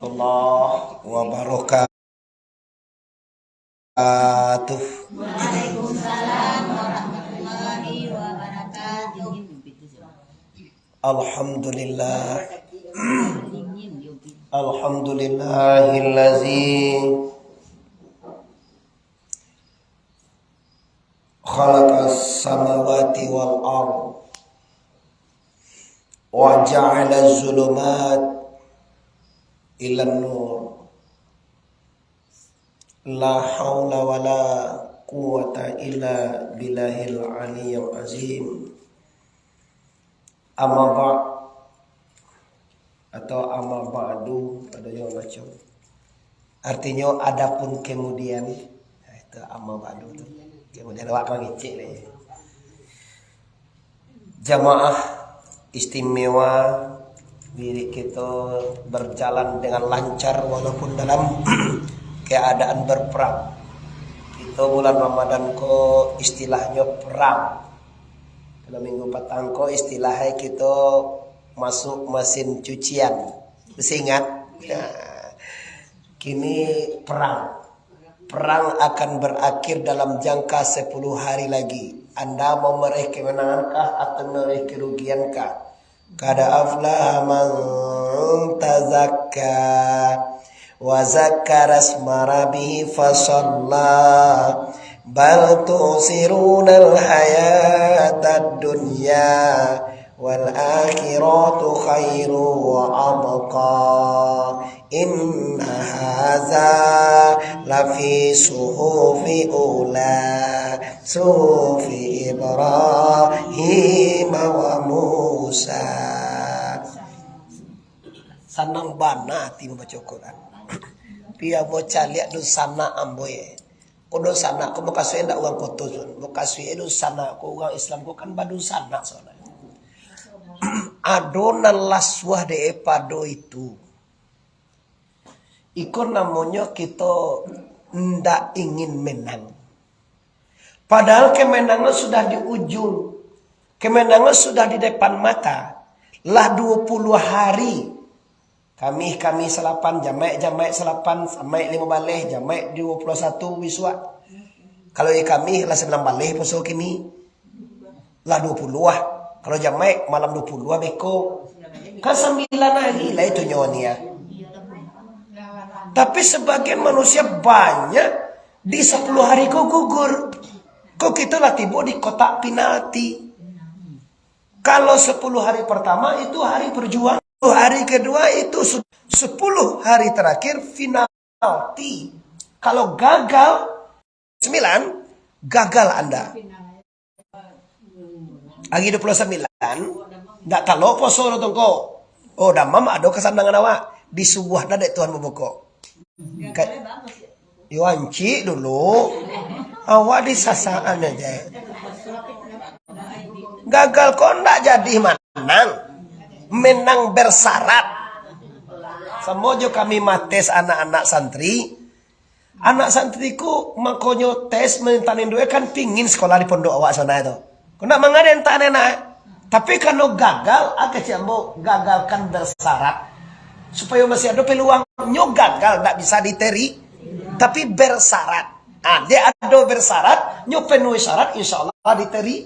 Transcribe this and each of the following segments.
Allah wabarakatuh. Waalaikumsalam warahmatullahi wabarakatuh. Alhamdulillah. Alhamdulillahillazi khalaqas samawati wal ard wa ja'ala az-zulumat ila an-nur. La haula wala quwata illa billahil aliyyil azim. Amma ba' atau amma ba'du, ada yang macam. Artinya adapun kemudian. Nah, itu amma ba'du itu. Kemudian awak mengicik lagi. Jamaah istimewa, diri kita berjalan dengan lancar walaupun dalam keadaan berperang. Itu bulan Ramadan ko istilahnya perang. Kalau minggu petang ko istilahnya kita masuk mesin cucian. Masih ingat? Nah, kini perang. Perang akan berakhir dalam jangka 10 hari lagi. Anda mau meraih kemenangankah atau meraih kerugiankah? Kada aflaha man tazakka wa zakkara isma rabbih fasalla bal tusirunal hayatad dunya wal akhiratu khairu wa abqa inna hadza lafi suhufi ula suhufi Ibrahim wa Musa. Sanang bana ti membaca Quran. Pia bocah lihat du sana amboy. Kodo sana ko makasui ndak uang koto sun. Makasui du sana ko uang Islam ko kan badu sana soalnya. Adonan laswah de pado itu. Ikon namanya kita ndak ingin menang. Padahal kemenangan sudah di ujung. Kemenangan sudah di depan mata. Lah 20 hari. Kami selapan, jamaik selapan, sampai 5 balih, jamaik 21 wiswa. Kalau kami lah 9 balih poso kini. Lah 20 lah. Kalau jamaik malam 20 beko. Kan 9 hari lah itu nyonya. Tapi sebagian manusia banyak di 10 hari kok gugur. Kok kita lah tiba di kotak penalti. Kalau 10 hari pertama itu hari perjuangan. Hari kedua itu 10 hari terakhir penalti. Kalau gagal 9, gagal Anda. Lagi 29, ndak kalau poso nonton ko. Oh, damam ada kesandangan awak di sebuah dadek Tuhan memboko. Iwanci dulu. Awak di sasaan aja. Gagal kok ndak jadi menang. Menang bersyarat. Semojo kami mates anak-anak santri. Anak santriku makonyo tes mentanin duit kan pingin sekolah di pondok awak sana itu. Kena mengadain tak enak. Tapi kalau gagal, agak jambo gagalkan bersyarat. Supaya masih ada peluang. Nyo gagal, tak bisa diteri. Tapi bersyarat. Dia ada bersyarat. Nyo penuhi syarat, insya Allah diteri.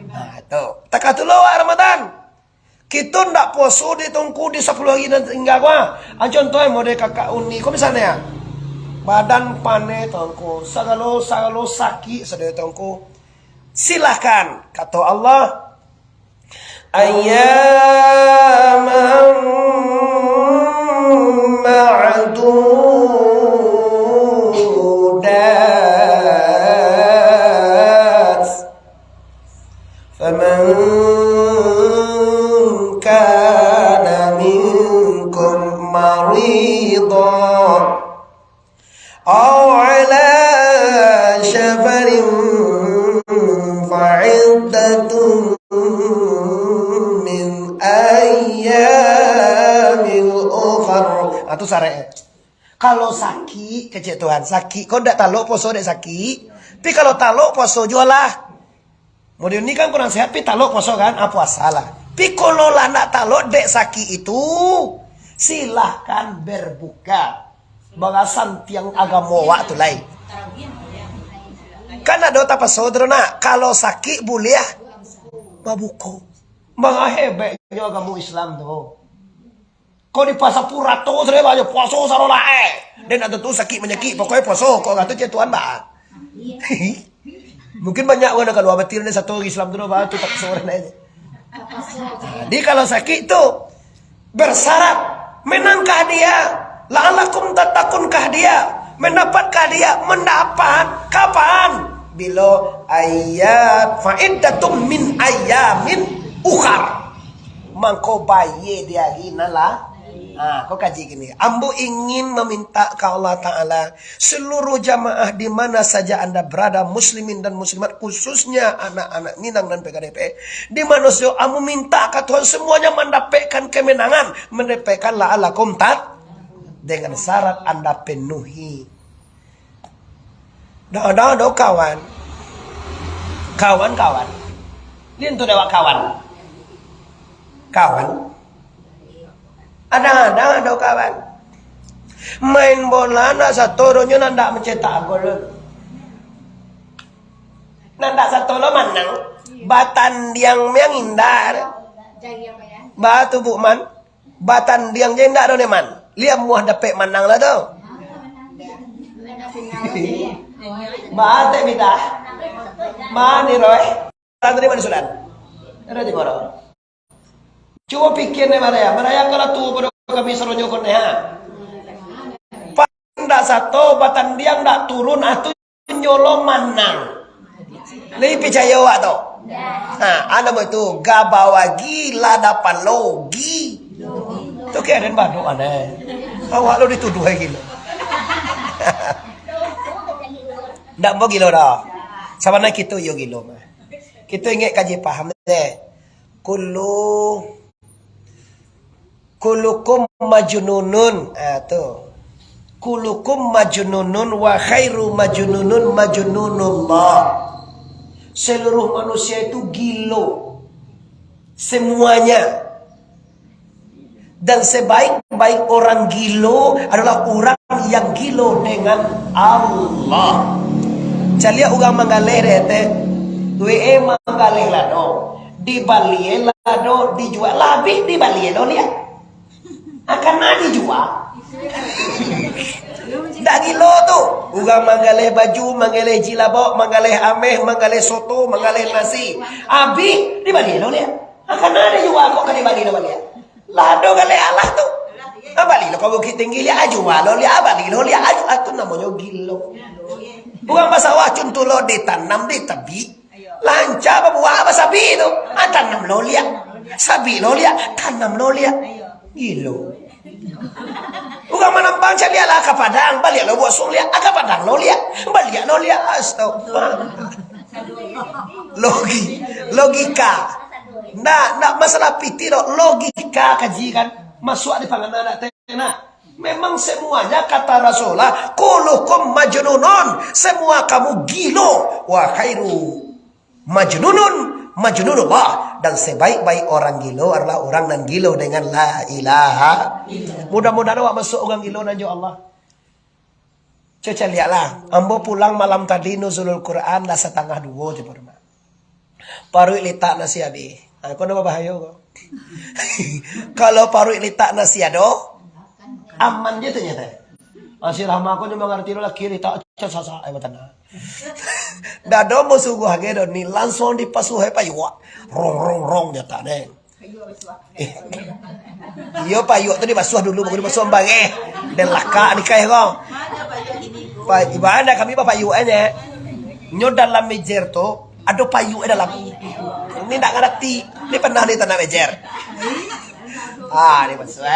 Nah itu. Tak kata lo Ramadan. Kita ndak poso di tongku di 10 hari dan tinggal gua. Contohnya model kakak Uni. Kok misalnya badan pane tongku. Sagalo sakit sedaya tongku. Silahkan kata Allah. Ayyaman ma'dudat. Faman kana minkum maridan aw ala safarin fa'iddatun min ayyamil ukhra. Itu syariat. Kalau sakit kecek Tuhan, sakit kau ndak taluk poso dek sakit. Tapi kalau taluk poso jualah. Model ini kan kurang sehat, tapi taluk poso kan, apa salah. Pikolo lah nak taluk dek sakit itu silahkan berbuka. Bagasan tiang agama waktu lain. Karena dota pasodro nak kalau sakit boleh mabuko. Mga hebetnya agama Islam tuh. Kau di pasapura tuh saya banyak puasa sarola dan ada tuh sakit menyakit pokoknya puasa kau nggak tuh Tuhan bah. Mungkin banyak orang kalau abatir satu Islam tuh bah tuh tak seorang aja. Jadi kalau sakit tuh bersyarat menangkah dia, la'alakum tatakunkah dia, mendapatkah dia, mendapat kapan? Bila ayat fa'iddatum min ayamin ukhar. Mangko bayi dia ginalah. Kau kaji gini. Ambo ingin meminta ke Allah Ta'ala seluruh jamaah di mana saja anda berada, muslimin dan muslimat, khususnya anak-anak Minang dan PKDP, di mana saja ambo minta ke Tuhan semuanya mendapatkan kemenangan, mendapatkan la'alakum tat dengan syarat anda penuhi. Ada kawan. Lihat tuh dewa kawan. Ada kawan. Main bola nak satoronyo nanda mencetak gol. Nanda satolo menang. Batan diang yang indar. Batu bukman. Batan diang jendar done man. Lihat muah dapat menang lah tu. Bate bita. Mani roy. Tadi mana sulan? Ada di mana? Coba pikir nih Maraya kalau tuh pada kami seronyo konnya. Pandak satu batan dia ndak turun atau nyolo manang. Lebih percaya wak tu. Anda itu gabawa gila dapat logi. Tu kayak ada badu ada. Awak lo dituduh gila. Ndak mau gila dah. Sama nak kita yo gila mah. Kita ingat kaji paham deh. Kulukum majnunun. Tuh. Kulukum majnunun wa khairu majnunun majnunullah. Seluruh manusia itu gilo. Semuanya. Dan sebaik-baik orang gilo adalah orang yang gilo dengan Allah. Calia ugang mangaleh rete. Due mangaleh lado. Di Bali lado dijual lebih di Bali lo lihat. Akan ada dijual. Dak gilo tuh. Ugang mangaleh baju, mangaleh jilabok, mangaleh ameh, mangaleh soto, mangaleh nasi. Abi di Bali lo lihat. Akan ada jual kok kan di Bali lo lihat. Lado galeh Allah tuh. Bali lo kau bukit tinggi lihat jual lo lihat Bali lo lihat aju itu namanya gilo. Bukan bahasa wacun tuh lo ditanam di tebi. Lancar apa buah apa sabi itu? Tanam lo lihat. Sabi lo lihat, tanam lo lihat. Gilo. Bukan menambang cari lah ke padang, balik lo buat sung lihat, ke padang lo lihat, balik lo lihat, astagfirullah. Logika. Nak masalah piti lo, logika kaji kan, masuk di panganan anak. Memang semuanya kata Rasulullah, kulukum majnunun, semua kamu gilo, wa khairu majnunullah, dan sebaik-baik orang gilo adalah orang yang gilo dengan la ilaha. Mudah-mudahan awak masuk orang gilo dan Allah. Coba lihatlah, ambo pulang malam tadi nuzulul Quran lah 1:30 je baru. Paru litak nasi abi. Aku nama bahaya kok. Kalau paru litak nasi ado, aman je ternyata. Masih rahma aku cuma ngerti lah kiri tak sasa tanah. Dado mo sugu hagedo ni langsung dipasuhe payu. Rong dia tak deh. Iyo payu tu dibasuh dulu baru dibasuh bange. Dan laka ni kaya kau. Ibadah kami payu aja. Nyo dalam mejer tu ada payu dalam. Ini tak ngerti. Ini pernah di tanah mejer. Ini basuh.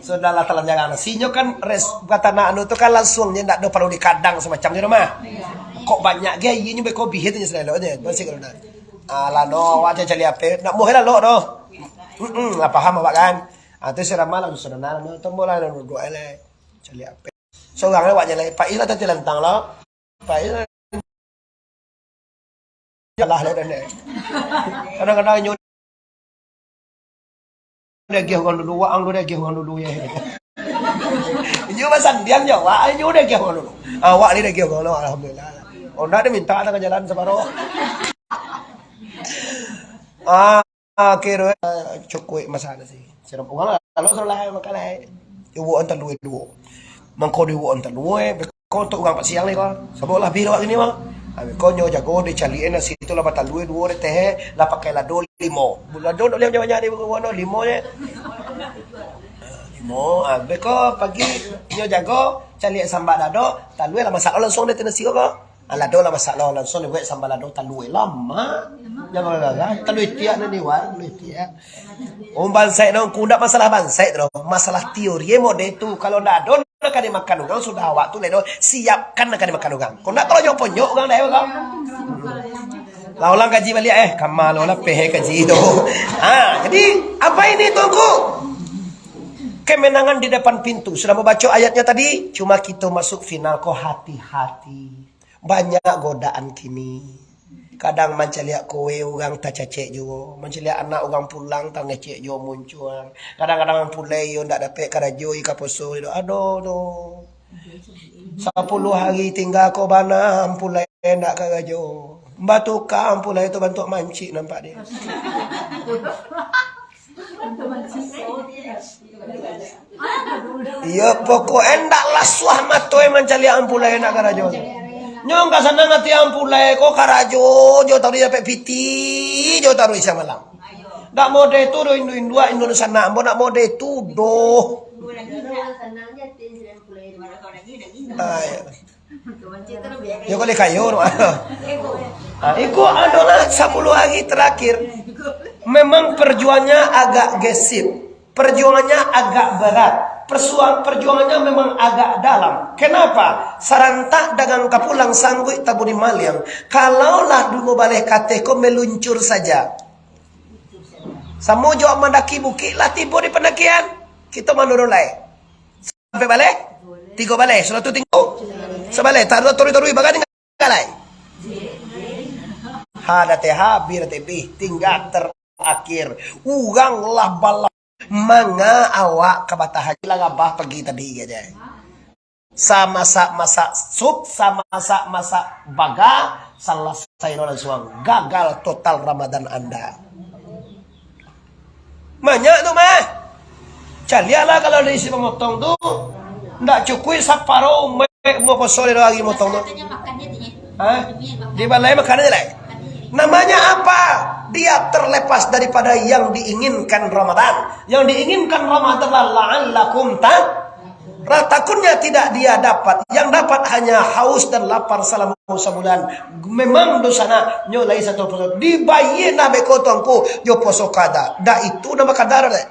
Sudahlah telan jangan. Sinyo kan kata nak anu tu kan langsung dia tak ada perlu dikadang semacam ni rumah. Kok banyak gaya ini beko bihit ni selalu aja. Masih kalau nak. Ala no wajah cari apa? Nak muhela lo no. Lah paham awak kan? Tu sira malam sudah no tombola no doa le. Cari apa? So gang awak jalan Pak Ila tadi lantang lo. Pak Ila jalah le dan. Kadang-kadang udah gih orang dulu, waang udah gih orang dulu ya. Inyo masan diam ya, wah inyo udah gih orang dulu. Wah ni udah gih orang dulu, alhamdulillah. Orang dia minta tengah jalan separuh. Kira cukup masalah sih. Serap orang kalau salah makalah. Ibu antar dua. Mangko diwo antar dua. Kau untuk orang siang ni kau. Sebelah biru ini mah. Kau nyo jago di caliin nasi itu lah batal dua teh lah pakai lado limo. Lado nak liam banyak di bukan limo je. Limo. Beko pagi nyo jago cali sambal lado. Talue lah masak langsung di nasi kau. Lado lah masak langsung di buat sambal lado talue lama. Jangan gagal. Talue tiak ni war, talue tiak. Bansai dong kuda masalah bansai tu. Masalah teori mode itu kalau ndak don akan dimakan orang sudah waktu ledo siapkan akan dimakan orang. Kau nak kalau nyok orang dah kau. Lah ulang kaji balik kamal olah pehe kaji itu. Jadi apa ini tunggu? Kemenangan di depan pintu. Sudah membaca ayatnya tadi, cuma kita masuk final kau hati-hati. Banyak godaan kini. Kadang menceliak kowe orang tak cecek juga. Menceliak anak orang pulang tak ngecek juga muncul. Kadang-kadang pulai yo ndak dapat karajo ika poso. Aduh. 10 hari tinggal kau bana pulai ndak karajo. Batu kam pulai itu bantu mancik nampak dia. Iya pokoknya ndak laswah matoy menceliak pulai ndak karajo. Nyong ka sana ngati ampulai ko karajo jo tahu dia dapat piti jo tahu isa malam. Ndak mode itu do Indua Indonesia nak nak mode itu do. Yo kali kayo no. Iku adalah 10 hari terakhir. Memang perjuangannya agak gesit. Perjuangannya agak berat. Perjuangannya memang agak dalam. Kenapa? Sarantak dagang kapulang sanggup tabuni maliang. Kalaulah dulu balik kateko meluncur saja. Samojo mendaki bukit lah tiba di pendakian. Kita manurulai. Sampai balik? 3 balik. Sudah tu tinggal. Sebalik. Taruh turui bagai tinggal kalai. Hada teh habir tebih tinggal terakhir. Urang lah balap. Manga awak kabatahan lagabah pergi tadi aja. Sama masak sup, sama masak baga, selesai nolak suang. Gagal total Ramadan Anda. Banyak tu mah. Calialah kalau diisi pemotong tu, ndak cukup saparo mau posol lagi motong tu. Di balai makan aja lah. Namanya apa? Dia terlepas daripada yang diinginkan Ramadan. Yang diinginkan Ramadan la'allakum takunnya tidak dia dapat. Yang dapat hanya haus dan lapar selama sebulan. Memang dosana nyolai satu poso. Dibayi nabe kotongku yo poso kada. Da itu nama kadar deh.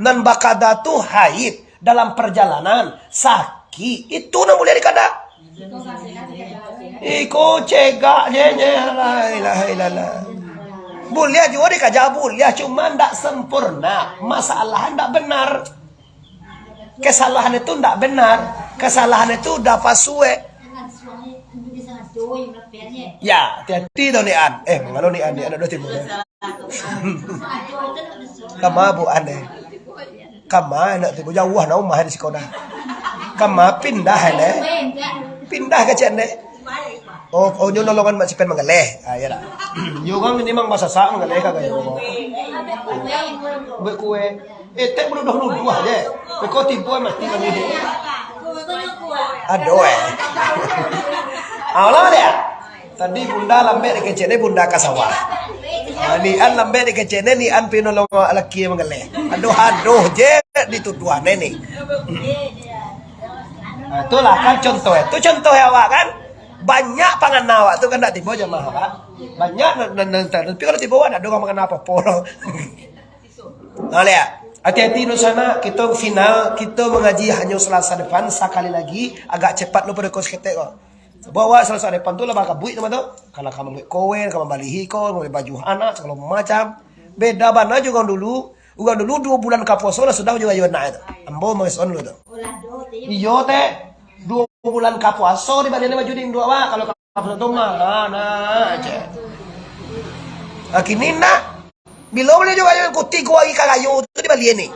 Nan bakada tu haid dalam perjalanan sakit. Itu nama boleh dikada. Iko cegak je la ilaha illallah. Boleh juga dikaja boleh, cuma ndak sempurna. Masalah ndak benar. Kesalahan itu ndak benar. Kesalahan itu udah pasue. Ya, hati-hati dong nian. Mengalo nian ada timur. Kama bu aneh. Kama nak tibu jauh na umah di sekolah. Kama pindah ne. Pindah ke cene. Oh nyo nolongan mak sipen mangaleh. Ya dah. Yo kan ini mang masasak mangaleh ka kayo. Be kue. Tek bulu dua je. Be ko tibo mati kan ini. Aduh Allah dia. Tadi bunda lambe di kecene bunda kasawah. Ni an lambe di kecene ni an pinolong laki mangaleh. Aduh je dituduhan ni. Itulah kan contoh itu contoh awak kan banyak pangan awak tu kan tak tiba jemaah pak banyak tapi kalau tiba ada dong makan apa polo. Lihat hati-hati di sana kita final kita mengaji hanya Selasa depan sekali lagi agak cepat lu pada kos ketek kok bawa Selasa depan tu lah bakal buik teman tu kalau kamu buik kowen kamu balihi kau mau baju anak segala macam beda bana juga dulu 2 bulan kaposo lah sudah juga nak itu ambo mengeson lu tu. Iyo teh 2 bulan kapuaso di badan baju ding 2 wah kalau kapuaso tu mah nah aja. Kini nak Bilo boleh juga yang kuti gua ika kayu tu di bali ni.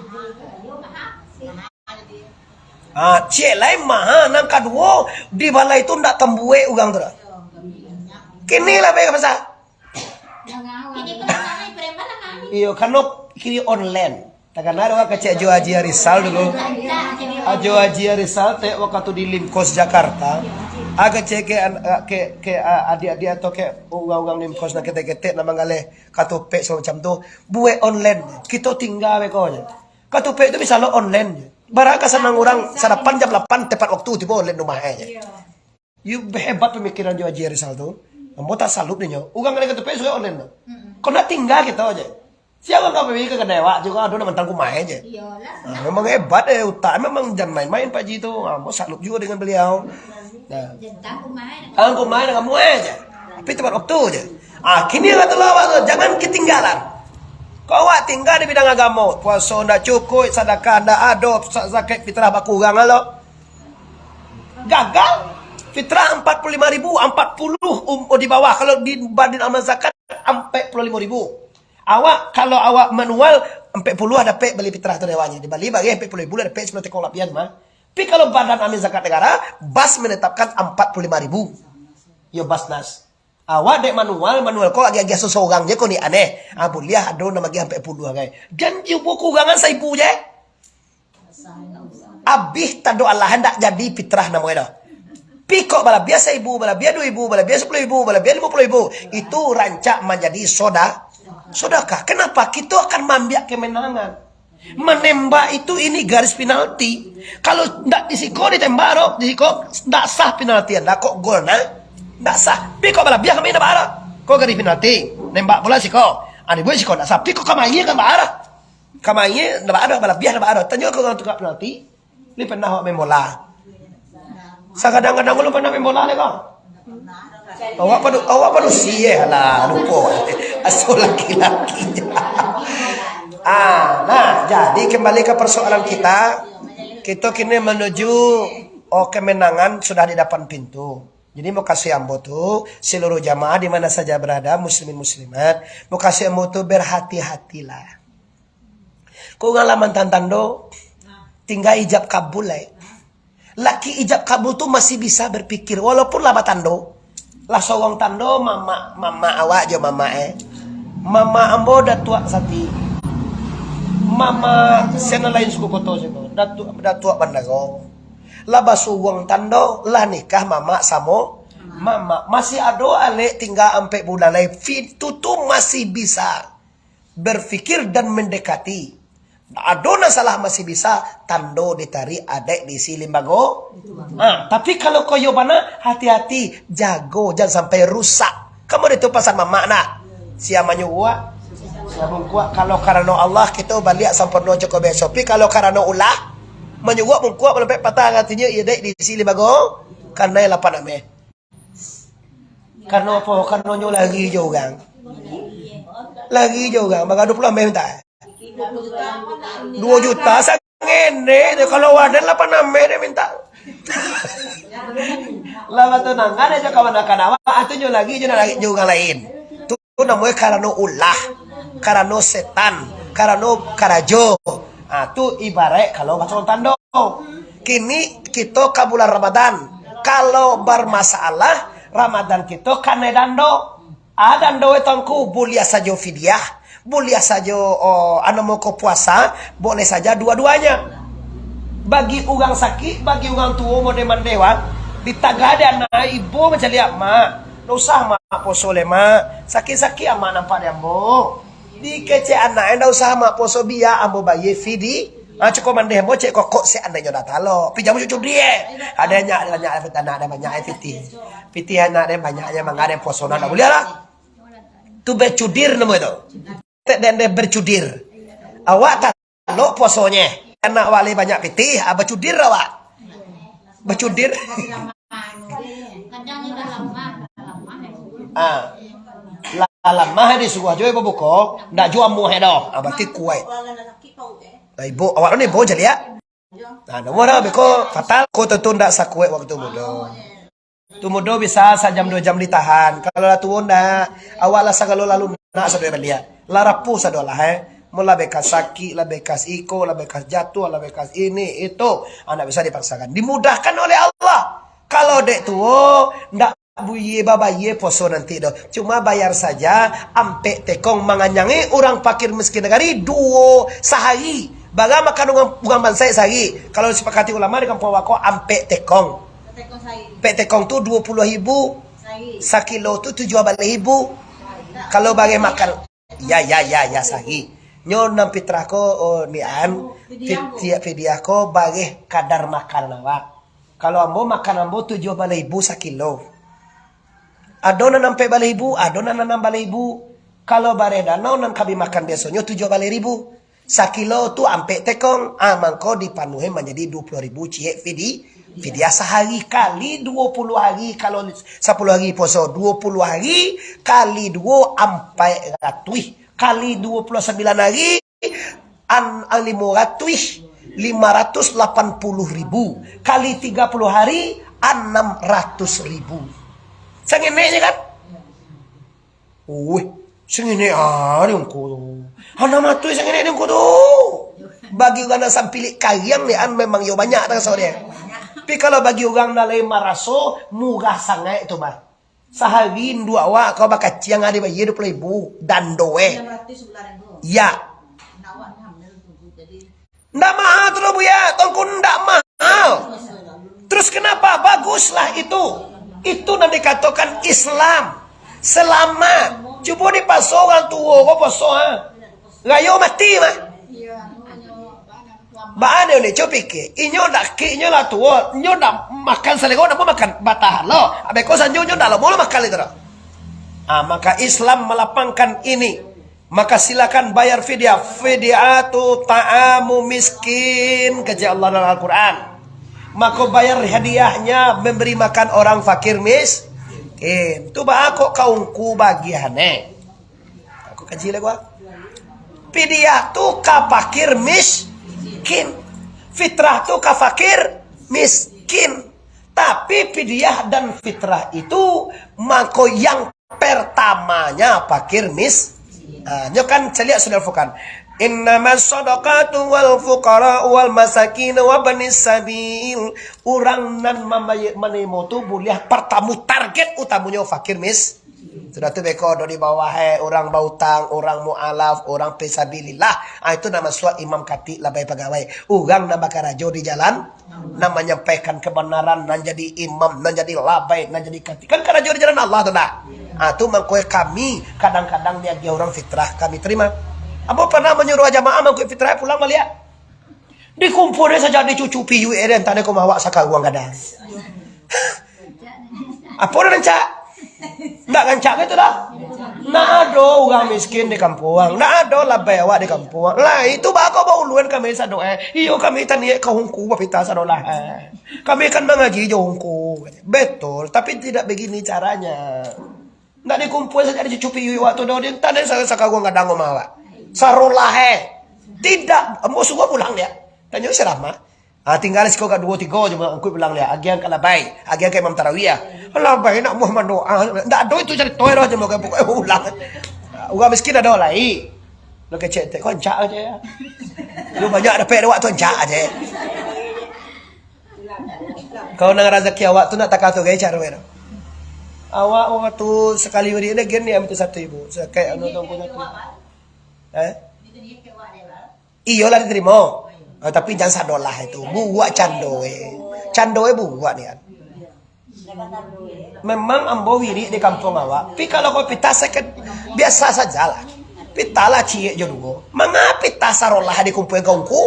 Cek lain mah nang kadua di balai tu ndak tembue ugang tu. Kini lah baik pasal. Kini pun kami preman kami. Iyo kanok kiri online. Takkan ada orang kecek Jo Haji Rizal dulu. Jo Haji Rizal teh waktu di Limkos Jakarta. Agak cek ke adik-adik atau ke uang Limkos nak ketek-ketek nama ngale katupek semacam tu. Buat online. Kita tinggal bekonya. Katupek itu bisa lo online. Baraka senang orang sarapan jam 8 tepat waktu tiba online rumah aja. You hebat pemikiran Jo Haji Rizal tu. Ambo tak salut nih nyo. Ugang ngale katupek sudah online tu. Kau nak tinggal kita aja. Siapa kau pergi ke dewa juga ada mentang kumai aja. Memang hebat utak memang jangan main-main Pak Ji itu. Mau salut juga dengan beliau. Nah, kumai dengan kamu aja. Tapi tepat waktu aja. Kini kata lawak jangan ketinggalan. Kau tinggal di bidang agama, puasa ndak cukup, sedekah ndak ada, zakat fitrah baku ugang lo. Gagal. Fitrah 45.000, 40 di bawah kalau dibanding amal zakat 45.000. Awak kalau awak manual 40 ada pek beli fitrah tu dewanya. Di Bali bagi 40.000 ada pek sebelum tekong lapian mah. Tapi kalau badan amil zakat negara, BAS menetapkan 45.000. Yo Basnas. Awak dek manual kok agak-agak seseorang je kok ni aneh. Buliah ada nama lagi 40 kai. Dan jubo kugangan saibu je. Abih tado Allah hendak jadi fitrah namanya dah. Pikok bala biasa ibu, bala biasa 2.000, bala biasa 10.000, bala biasa 50.000. Itu rancak menjadi sodakah. Kenapa? Kita akan membiak kemenangan. Menembak itu ini garis penalti. Kalau tidak disiko ditembak, disiko tidak sah penaltian. Dah kok gol nah, tidak sah. Pikok bala biasa kami tidak barah. Kok garis penalti, nembak bola siko. Ani boy siko tidak sah. Pikok kamanya kan barah. Kamanya tidak barah, bala biasa tidak barah. Tanya kau orang tukar penalti, ni pernah awak main bola. Kadang-kadang lu pernah main bola ni kau? Awak manusia lah, lupa. Asal laki-laki. Nah, jadi kembali ke persoalan kita. Kita kini menuju kemenangan sudah di depan pintu. Jadi mau kasih ambo tu seluruh jamaah di mana saja berada, muslimin muslimat, mau kasih ambo tu berhati-hatilah. Kau ngalaman tantando, tinggal ijab kabul lah. Laki ijab kabul tu masih bisa berpikir walaupun lama tando. Lah sawang tando mama awak je mama Mama ambo dah tua sati. Mama sena lain suku koto je ko. Dah tua bandago. Lah basuwang tando lah nikah mama samo mama. Masih ado ale tinggal ampe bulan lain. Itu tu masih bisa berpikir dan mendekati. Adona salah masih bisa tando ditarik adek di si limbago. Tapi kalau koyo bana hati-hati jago jangan sampai rusak. Kamu itu pasal mama nak. Siapa nyuwa? Siapa kuat kalau karena Allah kita balik sampurno cukup besopi kalau karena ulah menyuwa mungkuat sampai patah hatinya adek di si limbago karena lapan ame. Karena apa? Karena nyo lagi juga. Lagi juga maka 20 ame minta. 2 juta sangene kalau wadah 8 ame dia minta. Lama tu nang ada je kawan akan awak atuh lagi juga lain. Tu namanya karena ulah, karena setan, karena karajo. Tu ibarat kalau macam tando. Kini kita ke bulan Ramadan. Kalau bermasalah Ramadan kita kane dando. Dando etongku bulia saja fidyah. Boleh saja mau kau puasa, boleh saja dua-duanya. Bagi orang sakit, bagi orang tua mau dewan, ditagada anak ibu macam lihat mak, usah mak poso le mak, sakit-sakit amak nampak dia ambo. Di kece anak enda usah mak poso biar ambo bayi fidi. Cukup mandeh mo cek kok seandainya dah talo. Pijam cucu dia. Ada banyak anak ada banyak fiti. Fiti anak ada banyaknya mangade poso nak boleh lah. Tu bercudir nama itu. Dan dia bercudir. Awak tak lo posonya. Anak wali banyak pitih, bercudir awak. Bercudir. Lamah di suah jual buko, ndak jual muah dah. Berarti kuat. Ibu awak ni bo jadi ya. Nah, nomor beko fatal ko tentu ndak sakuat waktu muda. Tumudo bisa sejam 2 jam ditahan. Kalau lah tuon dah awal lah sagalo lalu nak sadoy belia. Larapu sadolah Mula bekas sakit, lah bekas iko, lah bekas jatuh, lah bekas ini itu anak bisa dipaksakan. Dimudahkan oleh Allah. Kalau dek tuo ndak buye babaye poso nanti do. Cuma bayar saja ampe tekong manganyangi orang fakir miskin negari duo sehari. Baga makan uang bansai sehari. Kalau disepakati ulama di kampung wako ampe tekong. Ampe tekong tu 20.000. Sakilo tu 17.000. Kalau bagai makan ya sehari. Nyo nam fitrako nian fidiako bagai kadar makan awak. Kalau ambo makan ambo 17.000 sakilo. Adonan sampai 2.000, adonan 6.000. Kalau bareda nan kami makan biasanya 17.000. Sakilo tu ampe tekong, mangko dipanuhi menjadi 20.000 cie fidia sehari kali 20 hari. Kalau 10 hari poso 20 hari kali 2 ampai ratui. Kali 29 hari an 580.000 kali 30 hari 600.000. Sengene kan? Sengene yung kudo. Matu sengene yung kudo. Bagi orang na sampilik kayang ni an memang yo banyak tang sore. Tapi kalau bagi orang na lay maraso murah sangat itu mah. Sehari 2 awak kau bakal ciang ada bayi 20.000 dan doe. Ya. Ndak mahal terus bu ya, tongkun ndak mahal. Terus kenapa? Baguslah itu. Itu nanti dikatakan Islam. Selamat. Coba di paso orang tua kau paso Gayo mati mah. Baane ni copike. Inyo ndak ki inyo lah tua. Inyo ndak makan selego ndak makan batahan lo. Abe ko sanyo inyo ndak lo mau makan itu. Maka Islam melapangkan ini. Maka silakan bayar fidyah. Fidyatu ta'amu miskin. Kata Allah dalam Al-Quran. Maka bayar hadiahnya memberi makan orang fakir miskin. Tu ba ako kaungku bagiane. Aku kaji lagi gua. Fidyah tu ka fakir miskin. Fitrah tu ka fakir miskin. Tapi fidyah dan fitrah itu maka yang pertamanya fakir miskin. Nyo kan celia sudah fukan. Innamas shadaqatu wal fuqara wal masakin wa banis sabil. Urang nan manemo tu boleh pertamu target utamunya fakir miskin. Sudah tu beko do di bawah orang bautang, orang mualaf, orang pesabilillah. Itu nama suat imam kati labai pegawai. Orang nama karajo di jalan, nama menyampaikan kebenaran, nan jadi imam, nan jadi labai, nan jadi kati. Kan karajo di jalan Allah tu dah. Itu mangkoi kami kadang-kadang dia orang fitrah kami terima. Apa pernah menyuruh jamaah mangkoi fitrah pulang malia? Dikumpulnya saja dicucupi eren tadi kau mawa sakal uang gadang. Apa orang cak? Nggak gancak gitu dah. Nggak ada orang miskin di kampung. Nggak ada labai awak di kampung. Lah itu bako bau luan kami sadoe. Iyo kami tanya kau hungku bapita sadolah. Kami kan mengaji jo hungku. Betul. Tapi tidak begini caranya. Nggak dikumpul saja dicucupi waktu do. Dia tanya saya sakagua nggak dango mawa. Sarolah Tidak. Mau suka pulang dia. Tanya serama. Tinggal sekolah 2-3 cuma aku bilang dia agian kalabay, agian kayak Imam Tarawiyah. Kalabay nak Muhammad doa. Ndak do itu cari toiro aja mau kayak ulang. Uga miskin ada lai. Lo kecek kau encak aja ya. Lu banyak dapat waktu encak aja. Kau nang rezeki awak tu nak tak kata gaya cara wera. Awak waktu sekali beri ini gen dia minta 1.000. Kayak anu tong punya tu. Iyalah diterima. Tapi jangan sadolah itu. Buat candoe. Candoe buat ni. Memang ambo wiri di kampung awak. Tapi kalau kau pita sakit biasa sajalah. Pita lah cie jodoh. Mengapa pita sarolah di kumpul kaumku?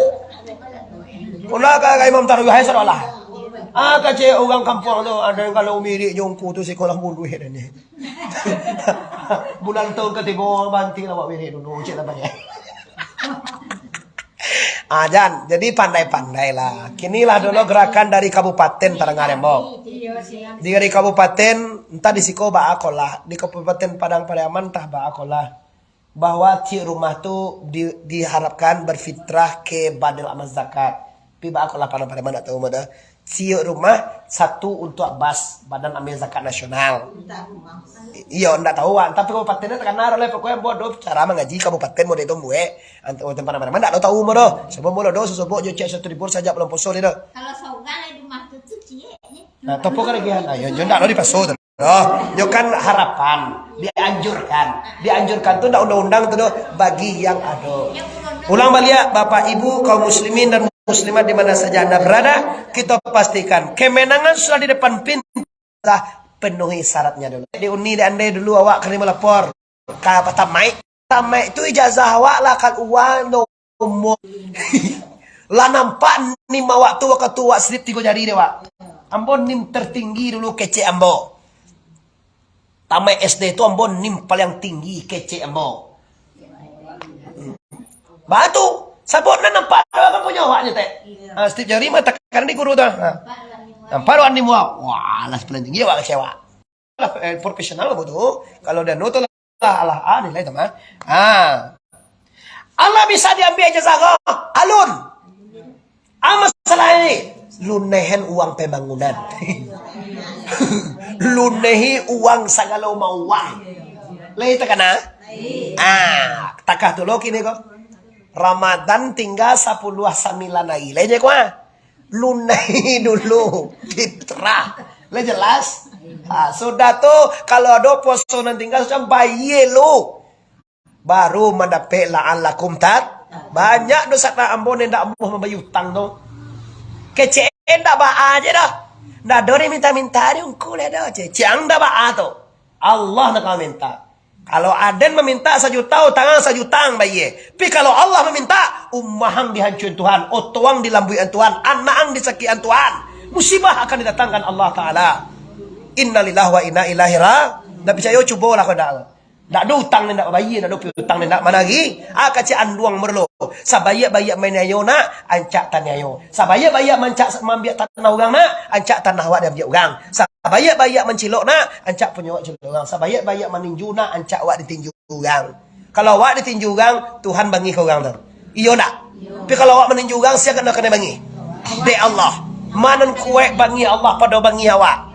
Ulah kaya Imam Tarawih sarolah. Kacie orang kampung tu ada yang kalau wiri jongku tu sekolah munduh ni. Bulan tahun ketiga banting awak wiri dulu cik lah banyak. Jan, jadi pandai-pandai lah. Kinilah dulu gerakan dari Kabupaten Padangarembong. Dari Kabupaten, entah di Siko Baakolah, di Kabupaten Padang Pariaman entah Baakolah. Bahwa cik rumah tu diharapkan berfitrah ke badal amal zakat. Pi Baakolah Padang Pariaman tak tahu mana. siuk rumah, 1 untuk Abbas, Badan Amil Zakat Nasional. Iya, ndak tahu wan, tapi kabupatennya tekan naro le pokoknya bodoh cara mengaji kabupaten mau itu mue. Antu tempat mana ndak tahu mo do. Sebab mo do susubuk jo cek 1 ribu saja belum poso do. Kalau saugan di rumah tuh cie. Nah, topo kan gian. Ayo jo ndak do di paso do. Jo kan harapan, dianjurkan tuh ndak undang-undang tuh do bagi yang ada. Ulang balik Bapak Ibu kaum muslimin dan muslimat di mana saja Anda berada, kita pastikan kemenangan sudah di depan pintu. Penuhi syaratnya dulu. Di uni di andai dulu awak kena melapor. Kata tamai itu ijazah awak lah kan uang nomor. Lah nampak ni mawak tu waktu wak slip 3 jari dia wak. Ambon nim tertinggi dulu kece ambo. Tamai SD itu ambon nim paling tinggi kece ambo. Batu sabot na nampak kan punya awaknya teh. Slip jari mah tekan di guru tu. Nampak wan nim wah lah paling tinggi wak kecewa. Profesional betul. Kalau dan nutul lah nilai teman. Allah bisa diambil ijazah alun. Masalah ini lunehen uang pembangunan. Lunehi uang segala mau uang. Lai takana? Takah dulu kini kok. Ramadan tinggal 10 9 lagi. Lai je kuah. Lunehi dulu fitrah. Lai jelas? Sudah tuh kalau ada poso nanti tinggal sudah bayi lu baru mendapat la'allakum tat banyak dosa tak ambon yang tak ampuh membayar utang tu kecen tak ba'a aja dah ndak ada minta-minta dia ungkul dah cecang dah ba'a tu Allah nak kau minta kalau Aden meminta 1 juta tangan 1 juta bayi tapi kalau Allah meminta ummahang dihancurin Tuhan otoang dilambuian Tuhan anakang disakian Tuhan musibah akan didatangkan Allah Ta'ala. Innalillahi wa inna ilaihi raji'un. Dak percaya cubalah kau dak. Dak ada utang ndak bayi, dak ada utang ndak mana lagi. Kaci anduang merlo. Sabaya-baya main ayo nak, ancak tanah ayo. Sabaya-baya mancak mambiak tanah orang nak, ancak tanah awak dia biak orang. Sabaya-baya mencilok nak, ancak punya awak cilok orang. Sabaya-baya meninju nak, ancak awak ditinju orang. Kalau awak ditinju orang, Tuhan bagi kau orang tu. Iyo nak. Tapi kalau awak meninju orang, siapa kena bagi? De Allah. Manan kuek bagi Allah pada bagi awak.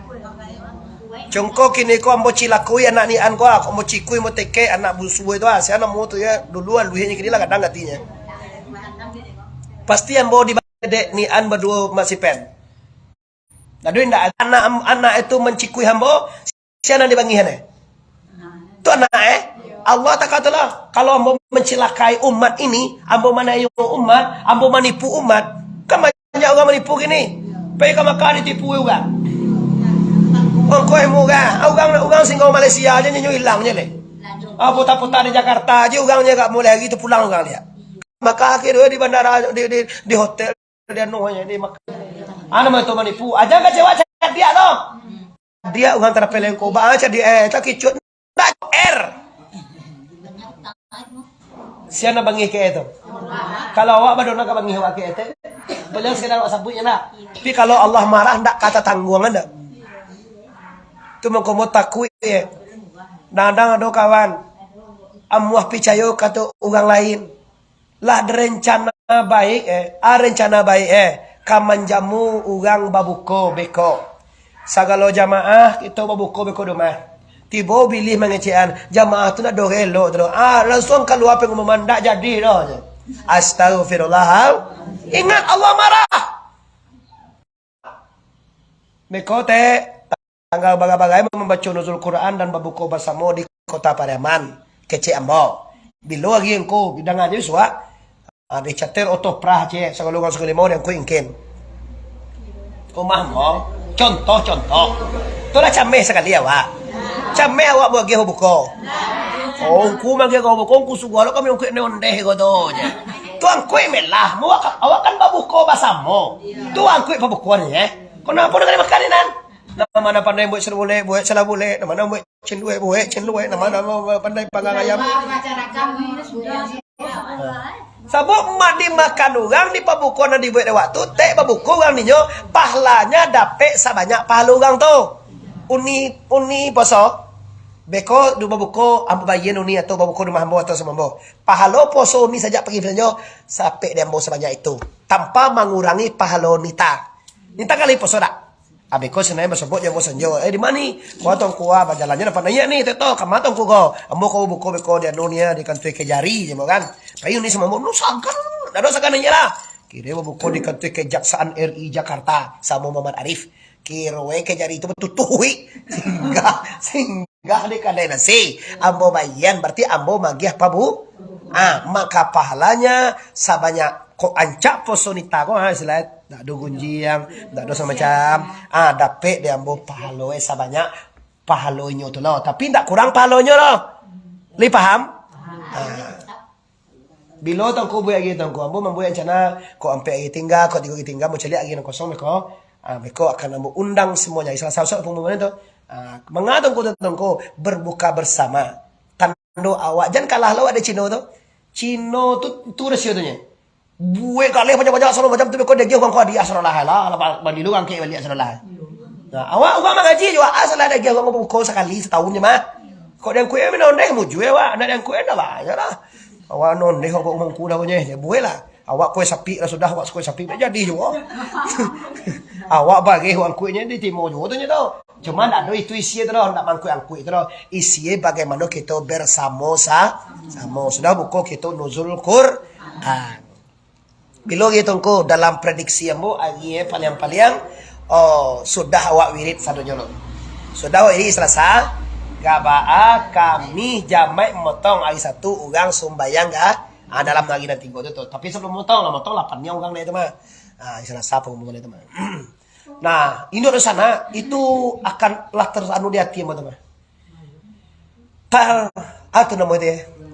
Contoh kini ko ambo cilakui anak ni an ko ambo cikui mo teke anak busu itu saya anak mo tu ya duluan luhinya kini lah kadang gatinya. Pasti ambo di badek ni an berdua masih pen. Nadu indah anak itu mencikui ambo siapa dibangi hane. Tu anak Allah tak katalah kalau ambo mencelakai umat ini ambo manayu umat ambo manipu umat kan banyak orang menipu gini. Pergi ke Makkah ditipu juga. Kau muga, orang singgah Malaysia aja nyanyi hilangnya le. Putar-putar di Jakarta aja orangnya gak boleh lagi itu pulang orang dia. Maka akhirnya di bandara di hotel dia nuhnya di Makkah. Mana mau menipu? Aja gak cewek chat dia loh. Dia orang terpeleng kau baca di tak kicut tak Siapa bangi ke itu? Kalau awak baru nak bangi awak ke itu, beliau sekedar awak sabutnya nak. Tapi kalau Allah marah ndak kata tanggungan dah. Tu mengkomo takui Nadang ada kawan amuah picayo kata orang lain lah rencana baik rencana baik kaman jamu orang babuko beko sagalo jamaah kita babuko beko rumah tiba pilih mengecean jamaah tu nak dorelo tu langsung keluar pengumuman tak jadi dah astagfirullah ingat Allah marah beko teh tanggal bagai-bagai membaca nuzul Quran dan babuko bersama di kota Pariaman, kece ambo. Bilo lagi engko bidang aja suak. Ada cater oto prah je sagalungan sagalimo yang ku ingkin. Kumah mo. Contoh. Tu lah cameh sekali awak. Cameh awak bagi buko. Oh, ku magi kau buko ku sugualo kami ungkit neondeh ko to je. Tu angku melah, awak kan babuko bersama. Tu angku babuko ni Kenapa nak makanan? Nama pandai buat serboleh, buat salah boleh. Nama buat cendue, nama pandai panggang ayam. Sabuk mak dimakan orang di pabuko na dibuat waktu tek pabuko orang ninyo pahlanya dapat sebanyak pahala orang tu. Uni poso. Beko du pabuko ambo bayen uni atau pabuko rumah ambo atau semambo. Pahala poso uni saja pergi filnyo sampai dia ambo sebanyak itu tanpa mengurangi pahala nita. Minta kali posoda. Abi ko sinay masabot yang mo sanjo. Di mani? Ko atong kuha bajalannya dapat nanya nih teto kamatong ko go. Ambo ko buko beko di anunia di kantoy ke jari mo kan. Payo ni sama mo no sagan. Nado sagan niya lah. Kira mo buko di kantoy kejaksaan RI Jakarta sama Muhammad Arif. Kira we ke jari itu betutuhi. Sehingga di kadai nasi. Ambo bayan berarti ambo magiah pabu. Maka pahalanya sabanyak ko ancak posonita ko sila dak do gunjiang dak do semacam dapat dia ambo pahalo sabanyak pahalonya tu lo tapi ndak kurang pahalonya lo li paham bilo tong ko buya gitu ko ambo mambuya cana ko ampe agi tinggal ko digo tinggal mo celi agi nang kosong meko meko akan ambo undang semuanya salah satu pengumuman itu mengatong ko tong ko berbuka bersama tando awak jangan kalah lo ada Cino tu rasio tu nya buwe kali banyak-banyak solo macam tu kau dia orang kau dia asal lah bagi lu angke balik asal lah. Nah, awak mengaji juga asal ada dia orang kau sekali setahun je mah. Kau yang kue menon deh muju ya awak, nak yang kue dah lah, ya lah. Awak non deh kau mangku dah punya, ya buwe lah. Awak kue sapi lah sudah, awak kue sapi jadi juga. Awak bagi orang kue nya di timur juga tu nya tu. Cuma tak ada itu isi terus, tak mangku yang kue terus. Isi bagaimana kita bersama sudah buku kita nuzul Quran. Bilo gitu ko dalam prediksi ambo agi paling-paling sudah awak wirid sadonya lo. Sudah awak wirid selasa gabaa kami jamai motong agi satu ugang sumbayang dalam lagi nanti go tu. Tapi sebelum motong 8 nya ugang itu mah. Selasa pengumuman itu mah. Nah, ini di sana itu akanlah teranu di hati teman-teman.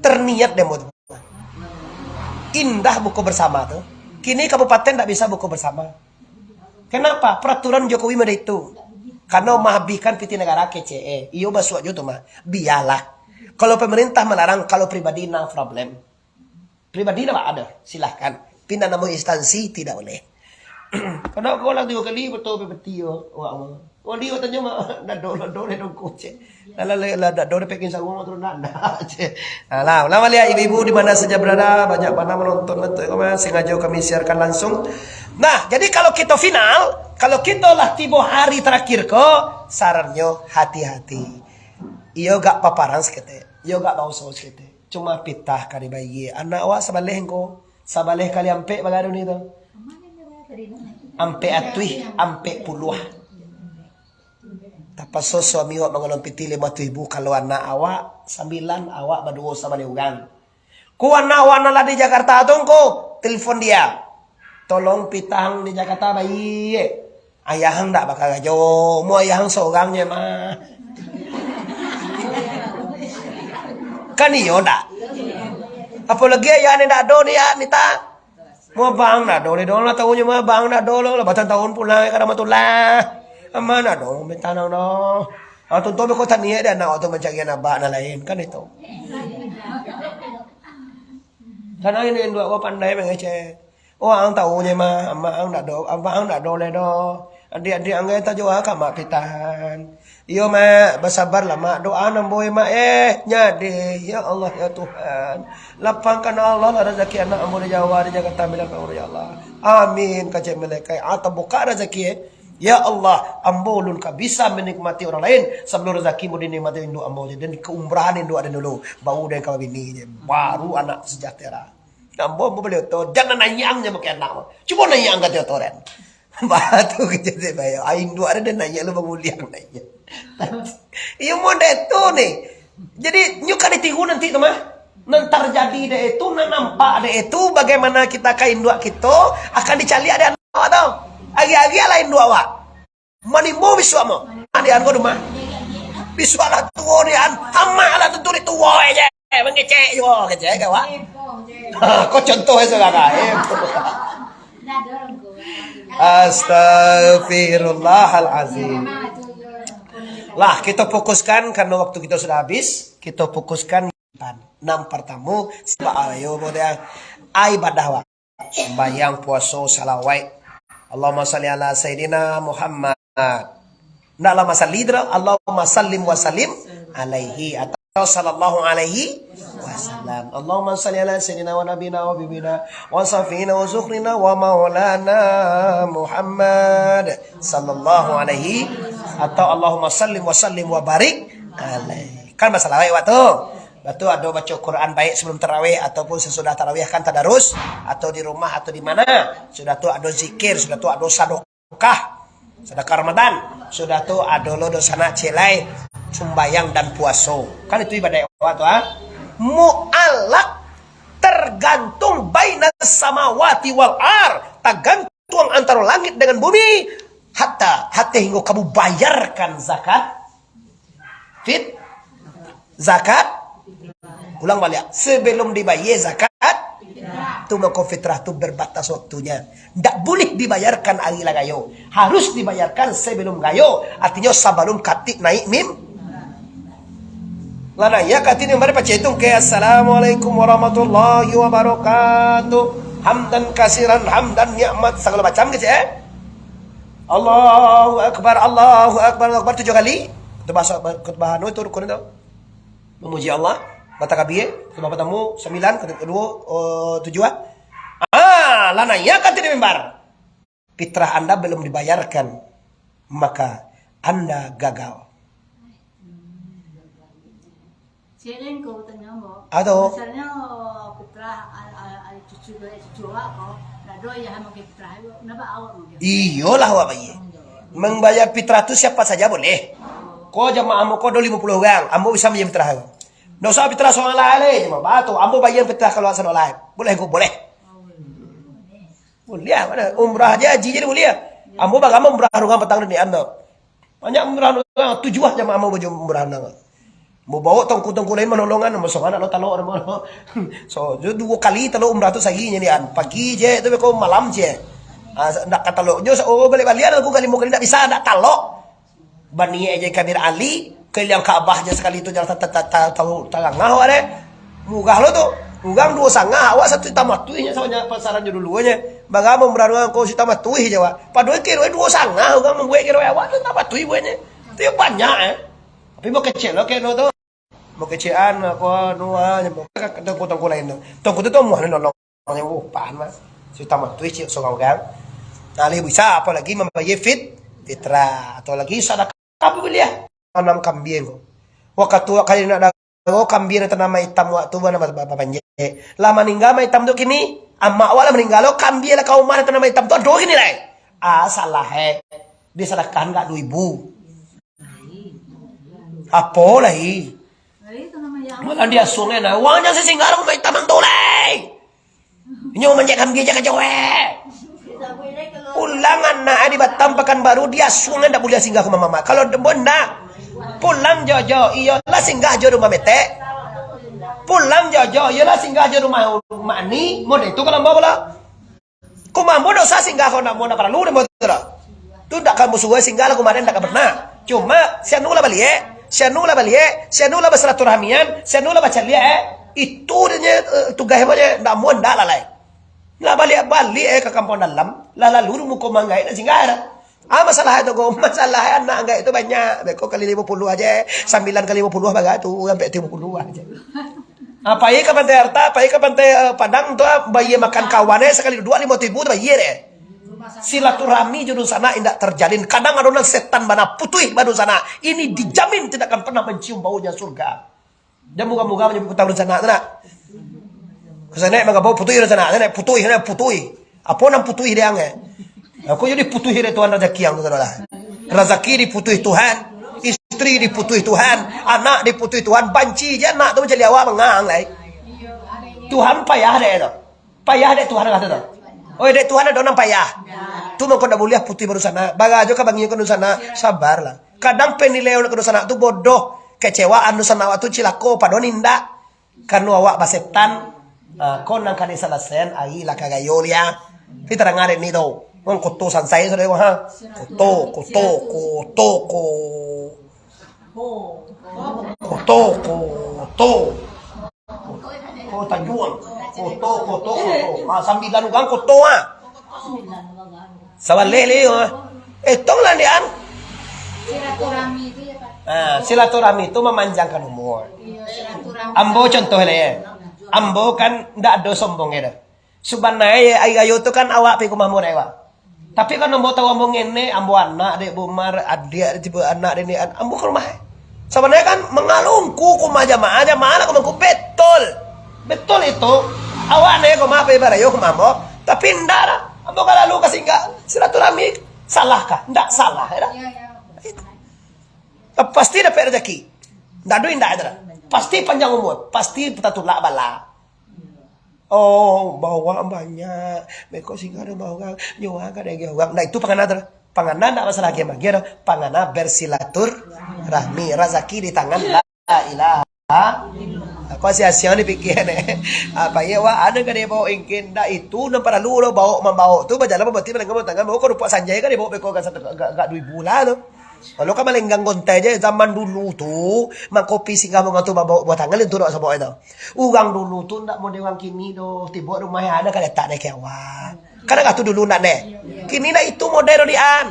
Terniat demo. Indah buku bersama tuh. Kini kabupaten tidak bisa buku bersama. Kenapa? Peraturan Jokowi ada itu. Karena mahabikan piti negara KCE. Iyo basuak juga mah. Biarlah. Kalau pemerintah melarang, kalau pribadi no problem. Pribadi tidak ada. Silahkan. Pindah nama instansi tidak boleh. Karena kau lang 2 kali betul beti yo. Oh dia tanya mah dado dong kuce. Lala dado pekin sawung terus nanda. Lah, lama lihat ibu-ibu di mana saja berada, banyak mana menonton sengaja kami siarkan langsung. Nah, jadi kalau kita final, kalau kita lah tiba hari terakhir ko, sarannya hati-hati. Iyo gak paparan sekete, iyo gak bau sos sekete. Cuma pitah kali bayi. Anak awak sabaleh ko, sabaleh kali ampe bagadon itu. Ampe atui, ampe puluh. Tapos suami awak mengalami piti 5,000 kalau anak awak 9 awak berdua sama diugang. Ku anak awak nala di Jakarta tu ko telepon dia. Tolong pitang di Jakarta bayi. Ayahang tak bakal gajo, mau ayahang seorangnya mah. Kan iyo dak. Apalagi ayah ni dak do dia nita. Mau bang dak do lah tahunya mah bang dak do lah batan tahun pulang karena matulah. Mana dong minta nang no. Tonton ko tania dan na auto mencari naba na lain kan itu. Karena ini dua ko pandai mengece. Oh ang tahunya mah ang nak do le do. Adik-adik ang kita juga kama pitahan. Iyo ma bersabar lah mak doa nang boy mak nyade ya Allah ya Tuhan. Lapangkan Allah rezeki anak ambo di Jawa di Jakarta bilang ya Allah. Amin kaca malaikat atau buka rezeki. Ya Allah, ambolun ka bisa menikmati orang lain sebelum rezekimu dinikmati induk ambo dan keumrahan induk ada dulu. Bau dan kau bini baru anak sejahtera. Ambo boleh tu jangan nanyangnya pakai anak. Cuma nanyang kata toren. Batu kejadian bayo. Induk ada dan nanya lu banguliang nanya. Iya mode tu nih. Jadi nyuka ditiru nanti tu mah. Nanti terjadi deh itu, nampak deh itu bagaimana kita kain dua kita akan dicari ada anak tau. Agi-agi lain dua wak. Mani mo biswa mo. Adian ko duma. Biswa lah tuwo dian. Hama lah tentu di tuwo aja. Mengecek yo kecek ka wak. Kok contoh eso kakak. Astagfirullahalazim. Lah kita fokuskan karena waktu kita sudah habis. Kita fokuskan 6 pertama sebab ayo model ibadah wak. Sembahyang puasa salawat. Allahumma salli ala Sayyidina Muhammad. Nak lama salli Allahumma sallim wa sallim alaihi atau sallallahu alaihi wasallam. Allahumma salli ala sayyidina wa nabiyina wa bibina wa safina wa zukhrina wa maulana Muhammad sallallahu alaihi atau Allahumma sallim wa barik alaihi. Kan masalah waktu. Batu ada baca Quran baik sebelum tarawih ataupun sesudah tarawih kan tadarus atau di rumah atau di mana. Sudah tu ada zikir, sudah tu ada sedekah Ramadan, sudah tu ada lo dosana celai, sembayang dan puasa. Kan itu ibadah waktu mu'allaq tergantung bainas samawati wal ar, tergantung antara langit dengan bumi. Hatta hingga kamu bayarkan zakat ulang balik sebelum dibayar zakat tu maka fitrah tu berbatas waktunya, tidak boleh dibayarkan hari gayo, harus dibayarkan sebelum gayo, artinya sebelum katik naik mim lana ya katik yang baru pacetung ke assalamualaikum warahmatullahi wabarakatuh hamdan kasiran hamdan ni'mat segala macam gitu ya. Allahu akbar 7 kali itu bahasa khutbah itu rukun itu memuji Allah. Kata kabie, sebab tamu 9, kedua 7. Lana ya kata di mimbar. Fitrah Anda belum dibayarkan, maka Anda gagal. Sering kau tanya mo. Aduh. Misalnya fitrah cucu aku, nado ya mau fitrah, napa awak mau? Iyalah wa bayi. Membayar fitrah itu siapa saja boleh. Kau jamaahmu kau 50 orang, ambo bisa membayar fitrah. Nggak usah fitrah soal lain, cuma batu. Ambo bayar fitrah kalau asal lain. Boleh gue boleh. Boleh mana? Umrah aja haji jadi boleh. Ambo bagaimana umrah rungang petang ni anda. Banyak umrah rungang 7 aja ambo baju umrah rungang. Mau bawa tongku lain menolongan, mau soalnya lo talok orang. So 2 kali talok umrah tu sahinya ni an. Pagi je, tu kau malam je. Nak kata lo, oh balik aku kali mau kali tak bisa nak talok. Bani aja Kadir Ali. Kalian Ka'bahnya sekali itu jangan tahu tengah ada mugah lo tuh mugang 2,5 awak 1 tamatuihnya soalnya pasaran dulunya bagaimana memberanikan kau si tamatuih jawa padahal kira 2,5 ugang membuat kira awak tuh tamatuih buahnya itu banyak tapi mau kecil lo kayak tuh mau kecilan aku nuanya mau tongku lain tongku itu mau nolong yang pahan mas si tamatuih cik soal gang nah bisa apalagi membayar fitrah atau lagi sadaqah apa boleh tanam kambing ko. Waktu kali nak dago kambing na nama hitam waktu mana bapak panje. Lah meninggal ma hitam tu kini amma wala meninggal kambing la kaum mana nama hitam tu do kini lai. Salah diserahkan enggak 2,000. Apa lai? Makan dia sungai na wanya sesinggal ko ma hitam ang tulay. Inyo manje kambing jaga jawe. Ulangan na di Batam Pekanbaru dia sungai ndak boleh singgah ke mama. Kalau benda pulang jojo iyalah singgah jo rumah mete. Pulang jojo iyalah singgah jo rumah ni. Mod itu kalau mau bola. Ku mampu dosa singgah kau nak mau nak perlu demo tu. Tu ndak kamu suwe singgah lah kemarin ndak pernah. Cuma sianula balik, sianula bersilaturahmian, sianula baca lihat itu dia tugas dia ndak mau ndak lalai. Lah balik ke kampung dalam, lah lalu muka manggai nak singgah dah. Masalah itu kok, masalah anak enggak itu banyak. Beko kali 50 aja, 9 kali 50 bagai tu, sampai 50 aja. Pai ke pantai harta, pai ke pantai Padang tu bayi makan kawannya sekali 2,5 ribu tu bayi deh. Silaturahmi judul sana tidak terjalin. Kadang ada orang setan mana putih badu sana. Ini dijamin tidak akan pernah mencium baunya surga. Dan moga-moga menyebut tahun sana, tak? Kesana emang bau putih sana, sana putih. Apa nam putih dia nge? Aku jadi putih dari Tuhan rezeki yang tu lah. Rezeki diputuhi Tuhan, istri diputuhi Tuhan, anak diputuhi Tuhan. Banci je anak tu jadi awak mengang lai. Tuhan payah deh tu, payah deh Tuhan kata tu. Oh deh Tuhan ada orang payah. Tu mau kau dah boleh putih baru sana. Bagajo kau bangun kau sana, sabarlah. Kadang penilai orang kau sana tu bodoh, kecewaan tu sana waktu cilako padahal indah. Karena awak basetan. Kau nang kani salasen ai la kagayolia. Kita ngare ni do. Wong koto sansai so dewa ha. Koto. Ko tanjuan. Koto. Sambilan ugang koto ha. Sawalele ha. Etong landian. silaturahmi itu ya Pak. Silaturahmi itu memanjangkan umur. Iya, silaturahmi. Ambo contohnya ya. Ambo kan ndak ada sombongnya dah. Sebenarnya ayo itu kan awak pi kumah murah awak. Tapi kan ambo tahu ambo ngene, ambo anak dek Bumar, adik tiba anak ini ambo ke rumah. Sebenarnya kan mengalungku kumah jamaah lah kumahku betul. Betul itu. Awak nih kumah pi barayo kumah ambo, tapi ndak lah. Ambo kalau lalu kasih enggak silaturahmi salah kah? Ndak salah ya. Iya, iya. Pasti dapat rezeki. Ndak duit ndak ada. Pasti panjang umur, pasti petulak bala. Oh, bawa banyak. Beko singgah ada bawa nyawa ada orang. Nah itu panganan panganan tidak masalah game lagi. Panganan bersilaturahmi, rezeki di tangan la ilaha. Aku sia-sia dipikir apa ya wah ada kan dia bawa ingin dah itu dan para lu bawa membawa tu berjalan berarti melenggang tangan bawa kau rupa sanjay kan dia bawa beko gak 2 bulan tu. Kalau kan melenggang gontai aja zaman dulu tuh mangkopi singgah mengatur bawa buat tangan itu sama itu. Ugang dulu tuh ndak mau dewang kini do tiba rumah ada kan tak dek awak. Karena gak tuh dulu nak deh. Kini nak itu model dian.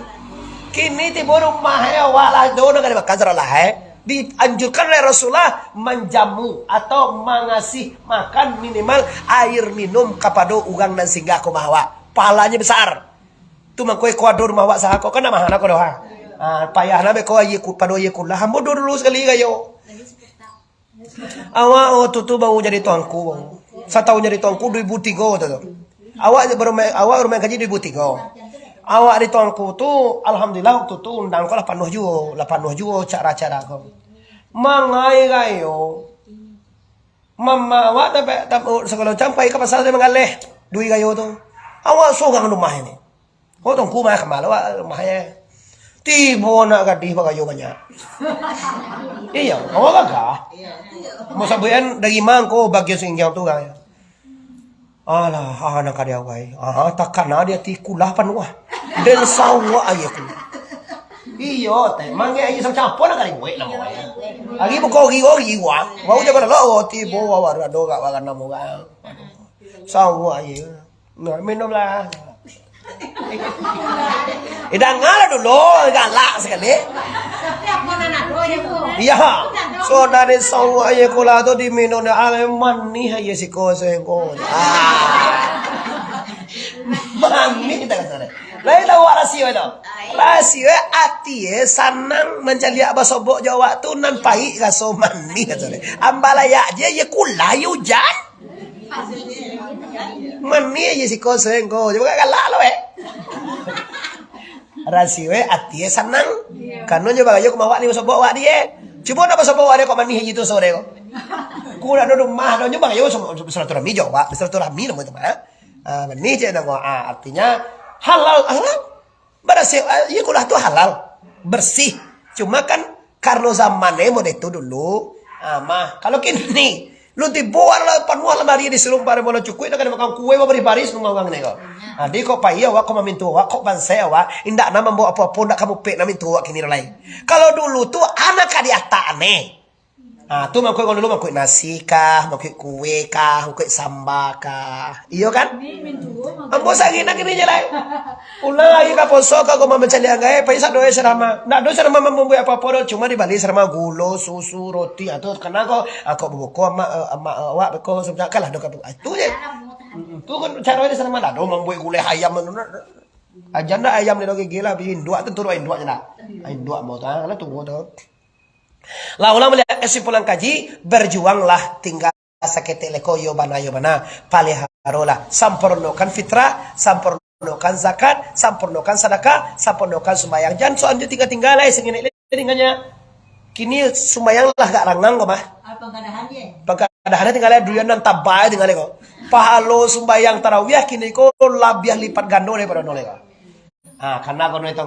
Kini tiba rumah awak lah do nak ada makan seralah dianjurkan oleh Rasulullah menjamu atau mengasih makan minimal air minum kepada ugang dan singgah ke awak. Pahalanya besar. Tu mangkoi kuado rumah awak sah kau kan nama anak kau doa. Payah nabe ko aye ku pado aye kulah hambo dulu sekali gayo. Awak tu baru jadi tuanku. Saya tahu jadi tuanku 2003 tu. Awak baru main gaji 2003. Awak di tuanku tu alhamdulillah waktu tu undang ko 8 juo cara-cara ko. Mangai gayo. Mama awak tapi sekolah sampai ke pasar dia mengalih duit gayo tu. Awak sogang rumah ini. Ko tuanku mah kemal awak rumahnya. Tibo nak gadih bagayo banyak. Iya, awak gagah. Mau sabuyan dari mangko bagian singjang tu gaya. Alah, anak dia awai. Takkan dia tikulah panuah. Dan sawa ayahku. Iyo, teh mangge ayi sang campur nak kali gue nama ya. Lagi buka ori wang. Wau jaga lo tibo wawar do gak wakan namu gak. Sawa ayi. Nah, minumlah. Idang ngala dulu, galak sekali. Tapi aku anak doya Bu. Iya, so dari sawa aye kula tu di minum ale mani aye siko sengko. Mani kita kata. Lain tahu rasio itu. Rasio ati sanang mencari apa sobok Jawa tu nan pahit kaso mani kata. Ambalaya aja ye kula ye hujan. Mani aye siko sengko. Juga galak lo rasio ati sanang kanu nyoba ayo kumawak ni sobok wak dia. Cuba nak sobok wak dia kok mani itu sore kok. Kula do rumah do nyoba ayo silaturahmi Jawa, silaturahmi nama itu mah. Mani je nang artinya halal. Bersih, ya kulah tu halal, bersih. Cuma kan karena zamannya model itu dulu. Mah kalau kini lu dibuat lah panuah lemari di seluruh barang bola cukup itu kan makan kue beri baris nunggu orang ni kok. Adi kok payah awak kau meminta awak kok bansai awak indak nama bawa apa-apa ndak kamu pek nama minta awak kini lain. Kalau dulu tu anak kadi atak aneh. Tu makoi kalau dulu makoi nasi kah, makoi kue kah, makoi samba kah. Iyo kan? Ambo sakit nak ini jelai. Ulang lagi ka poso ka ko mencari anggai paisa doa serama. Nak doa serama membuat apa-apa cuma di Bali serama gulo, susu, roti atau karena aku buku ama awak beko sebenarnya kalah doa itu je. Tu kan cara dia serama dah membuat gulai ayam ajanda ayam ni doa gila bikin dua tentu doain dua je dah. Ain dua mau tang lah tunggu tu. Lah ulang melihat kesimpulan kaji berjuanglah tinggal sakete lekoyo bana paliharola sampurnokan fitrah sampurnokan zakat sampurnokan sedekah sampurnokan sembahyang jangan soalnya tinggal sengene tinggalnya kini sembahyang lah gak rangang kok mah pengkadahannya tinggalnya duyanan tabai tinggalnya kok pahalo sembahyang tarawih kini kok lebih lipat gando daripada nolai kok karena kono itu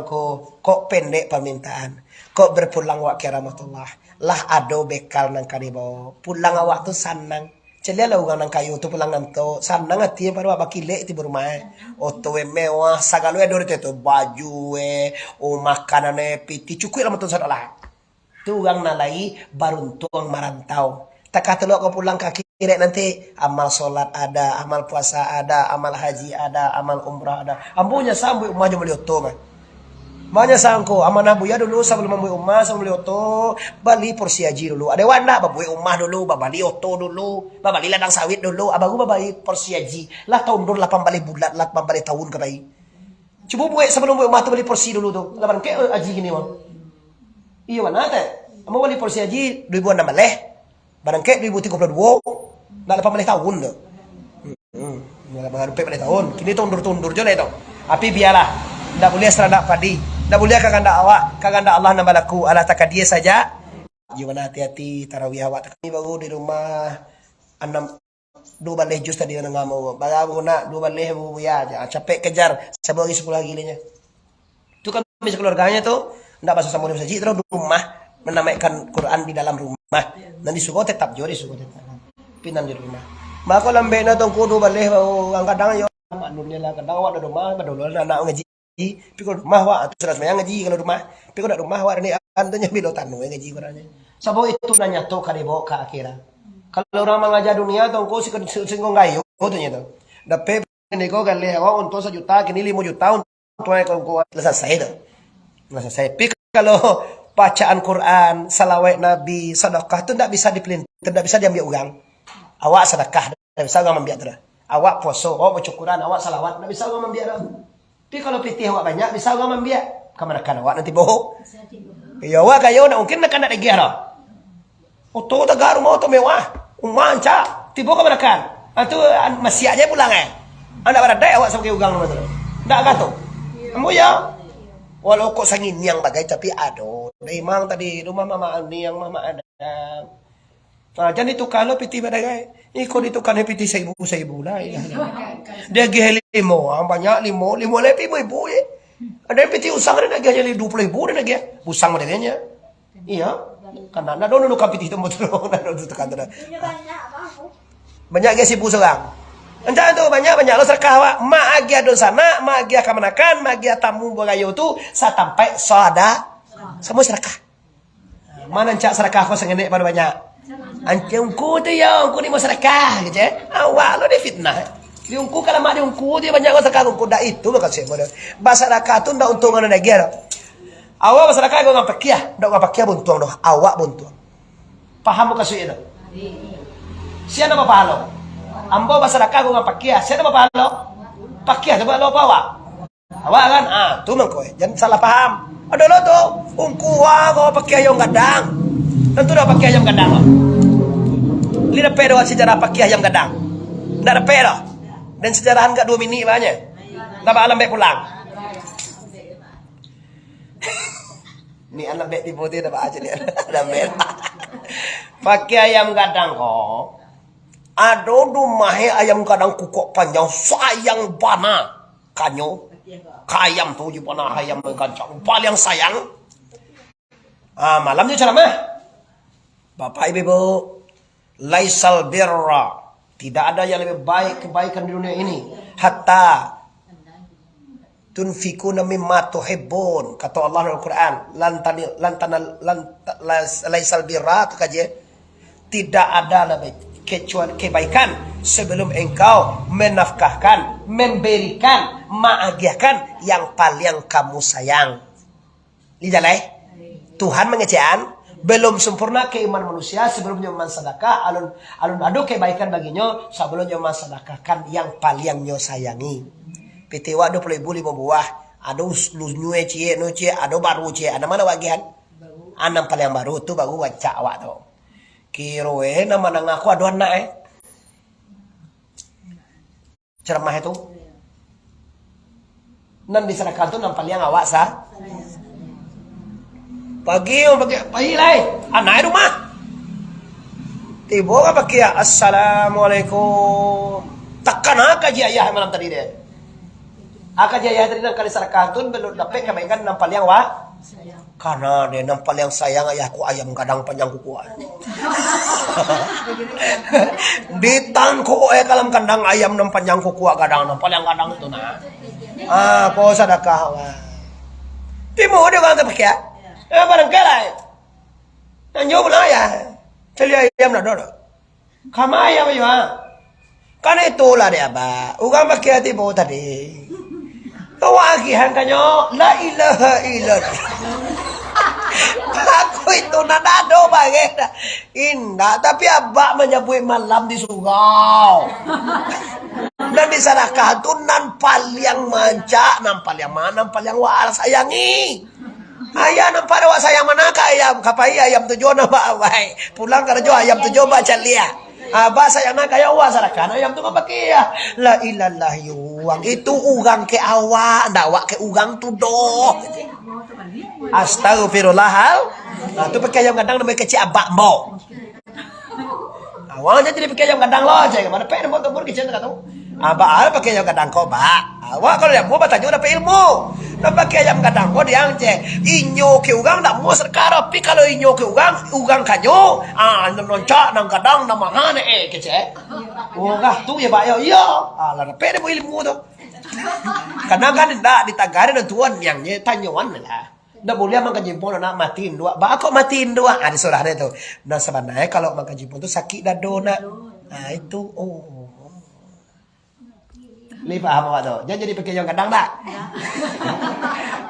kok pendek permintaan kok berpulang wak ke rahmatullah lah ado bekal nang karibo pulang awak tu sanang celia lah ugang nang kayu tu pulang nanto sanang ati baru apa kilek ti berumah oto mewah sagalo ador itu baju o makanan piti cukup lah tu salah tu ugang nalai baruntung marantau tak katelok kau pulang kaki kira nanti amal solat ada amal puasa ada amal haji ada amal umrah ada ampunya sampai umah jumlah oto mah Makanya sangko amanah buya dulu sebelum membeli rumah, sebelum beli oto, bali porsi haji dulu. Ada wanda babui rumah dulu, babali oto dulu, babali ladang sawit dulu, abagu babali porsi haji. Lah tahun dulu 8 balik bulan, 8 balik tahun ke bayi. Coba buat sebelum beli rumah tu beli porsi dulu tuh. Lapan ke haji gini mah. Iya mana teh? Kamu beli porsi haji 2016. Barang ke 2032. Nak 8 balik tahun tuh. Nak balik tahun. Kini tundur-tundur je lah itu. Tapi biarlah. Tidak boleh seradak padi. Tidak boleh kaganda awak. Kaganda Allah nama laku. Allah tak dia saja. Gimana hati-hati. Tarawih awak. Kami baru di rumah. 2 balik jus tadi. Baru nak 2 balik. Ya, capek kejar. Saya bagi 10 lagi nya. Itu kan keluarganya tuh. Tidak bahasa sama saja. Terus rumah. Menamaikan Quran di dalam rumah. Nanti suka tetap jori. Suka tetap. Pinan di rumah. Maka lambe na tong kudu balik. Ang kadang yo. Maknurnya lah. Kadang awak di rumah. Badulol anak ngaji. Pikir rumah wa atau surat sembahyang ngaji kalau rumah pikir nak rumah wa ni antunya bilo tanu ngaji kurangnya sabo itu nanya to kali bawa ke akhirat kalau orang mengajar dunia tu ko singgo ngayo tu nya tu dapat ni ko kali wa untuk 1 juta kini 5 juta untuk ai ko selesai tu selesai pikir kalau bacaan Quran salawat Nabi sedekah tu tak bisa tidak bisa diambil orang awak sedekah tak bisa orang ambil tu awak puasa awak baca Quran awak salawat tak bisa orang ambil tu. Tapi kalau pitih awak banyak, bisa orang membiak. Kamana kan awak nanti bohong. Ya awak kayo na mungkin nak nak lagi lah. Oto tagar rumah oto mewah. Umanca, tibo kamana kan. Atu masih aja pulang Anda berada awak sebagai ugang rumah tu. Ndak gato. Kamu ya. Walau kok sangin yang bagai tapi aduh. Memang tadi rumah mama ni yang mama ada. Nah, jadi itu kalau piti badagai, ikut itu kan piti 1,000 lah. Dia gih limo, banyak limo lebih ibu ya. Ada yang piti usang ada lagi hanya 20,000 ada lagi. Usang mereka iya, karena ada dulu kan piti itu betul, ada itu kan ada. Banyak gak sih seorang. Entah itu banyak lo serkah mak agia don sana, mak agia kamanakan, mak agia tamu bagayo tu, sampai soda, semua serkah. Mana cak serkah kau sengenek pada banyak. Angku tu ya, angku ni masyarakat gitu ya. Awak lo dia fitnah. Di angku kalau mak di angku dia banyak masyarakat angku dah itu bakal semua. Masyarakat tu ndak untungan ada dia. Awak masyarakat kau ngapa kia? Ndak ngapa kia buntung doh. Awak buntung. Paham bukan sih itu? Siapa nama pahalo? Ambo masyarakat kau ngapa kia? Siapa nama pahalo? Pakia coba lo bawa. Awak kan? Tu mangko. Jangan salah paham. Ada lo tu. Angku kau pakai yang gadang. Tentu dah pakai ayam gadang loh. Lihat pedo sejarah pakai ayam gadang. Tidak ada pedo. Dan sejarahan enggak 2 minit banyak. Napa alam baik pulang. Ni anak baik di putih dapat aja dia. Ada merah. Pakai ayam gadang kok. Aduh dumahe ayam gadang kukok panjang sayang bana. Kanyo. Kayam tu jipana ayam kancang. Paling sayang. Malamnya ceramah. Bapak Ibu, laisal birra, tidak ada yang lebih baik kebaikan di dunia ini. Hatta tunfikuna mimma tuhibbun, kata Allah dalam Quran. Laisal birra, tidak ada lebih kecuali kebaikan sebelum engkau menafkahkan, memberikan, mengagiakan yang paling kamu sayang. Lihat Tuhan mengejaan. Belum sempurna keimanan manusia sebelum nyoman sedekah alun adu kebaikan baginya sebelum nyoman sedekahkan yang paling nyo sayangi. Piti wa 20,000 5 buah. Adu lu nyue cie no cie adu baru cie ada mana bagian? Anam paling baru tu baru waca awak tu. Kiroe nama nang aku adu anak ceramah itu. Nan diserahkan tu nang paling awak sah. Pagi lai anak rumah tiba apa kia assalamualaikum takkan akaji ayah malam tadi deh akaji ayah tadi nang kali sarakatun belum dapat kebaikan nang paling wa karena dia nang paling sayang ayahku ayam gadang panjang kuku ditangku kalam kandang ayam nang panjang kuku gadang nang paling gadang itu nah kau sedekah timu dia kan tak pakai barangkali nanyo pula ya celi ayam nak dulu kama ayam ya kan itu lah dia ba ugang pakai hati bawa tadi Kewagihan kanyo, la ilaha illallah. Aku itu nanado bagai indah, tapi abak menyebut malam di surau. Dan di sana tu nan paling manca, nan paling mana, nan paling wal sayangi. Ayah nampak awak sayang mana ke ayam? Kapai ayam tujuh nama awai. Pulang kerja ayam tujuh baca lia. Abah sayang nak ayam awak sarakan ayam tu apa kia? La ilallah yuang itu ugang ke awak, dakwak ke ugang tu doh. Astagfirullahal. Nah, tu pakai ayam gadang namanya kecil abak mo. Awalnya jadi pakai ayam gadang loh, jangan mana pengen mau tembur kecil tak tahu. Abah pakai ayam gadang kau bak. Awak kalau yang mau bertanya dapat ilmu. Nak pakai ayam gadang kau dia angce. Inyo ke ugang tak mau sekarang. Tapi kalau inyo ke ugang kanyo. Noncak nang gadang nama hane kecil. Ugang tu ya pak yo yo. Lah dapat ilmu tu. Karena kan tidak ditagari dan tuan yang tanyuan lah. Nggak boleh makan jimpon nak matiin dua. Bah kok matiin dua? Ada surahnya itu. Nah sebenarnya kalau makan jimpon itu sakit dado nak. Nah itu Li paham awak tu? Jangan jadi pakai yang kadang tak?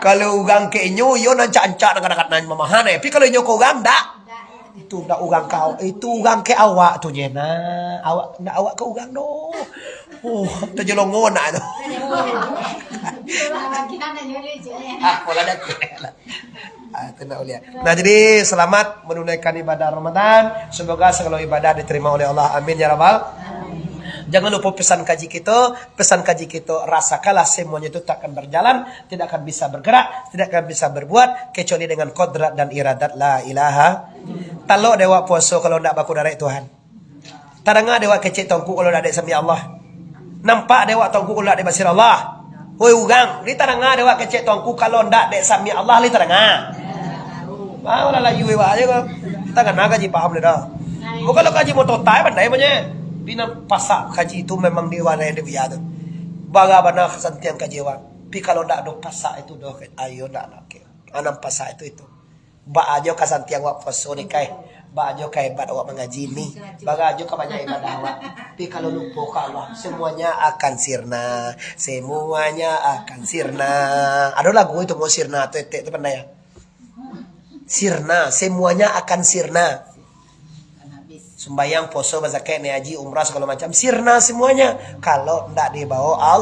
Kalau ugang ke inyo, yo nancak-ancak nak nak mamahan tapi kalau inyo ko ugang tak? Itu dak ugang kau, itu ugang ke awak tu je nah. Awak nak awak ke ugang do. Tu jelongon nak tu. Aku lah dah. Nah jadi selamat menunaikan ibadah Ramadan. Semoga segala ibadah diterima oleh Allah. Amin ya rabbal. Jangan lupa pesan kaji kita, rasakanlah semuanya itu tak akan berjalan, tidak akan bisa bergerak, tidak akan bisa berbuat kecuali dengan kodrat dan iradat la ilaha. Talo dewa puasa kalau tidak baku dari Tuhan. Taranga dewa kecil tongku kalau tidak ada sami Allah. Nampak dewa tongku kalau tidak ada basir Allah. Hoi ugang, li taranga dewa kecil tongku kalau tidak ada sami Allah li taranga. Wala la yuwe wa aja kau. Tangan naga ji paham dah. Bukan lo kaji motor tai pandai punya. Bina pasak kaji itu memang diwarnai dia tu. Bagaimana kesantian kaji wan. Tapi kalau tak ada pasak itu doh ayo nak nak. Anam pasak itu. Ba ajo kesantian wak poso ni kai. Ba ajo kai bad awak mengaji ni. Ba ajo kebanyak ibadah awak. Tapi kalau lupa Allah semuanya akan sirna. Semuanya akan sirna. Ada lagu itu mau sirna tu itu pandai ya. Sirna, semuanya akan sirna. Sembayang, poso, zakat, haji, umrah segala macam sirna semuanya. Kalau ndak dibawa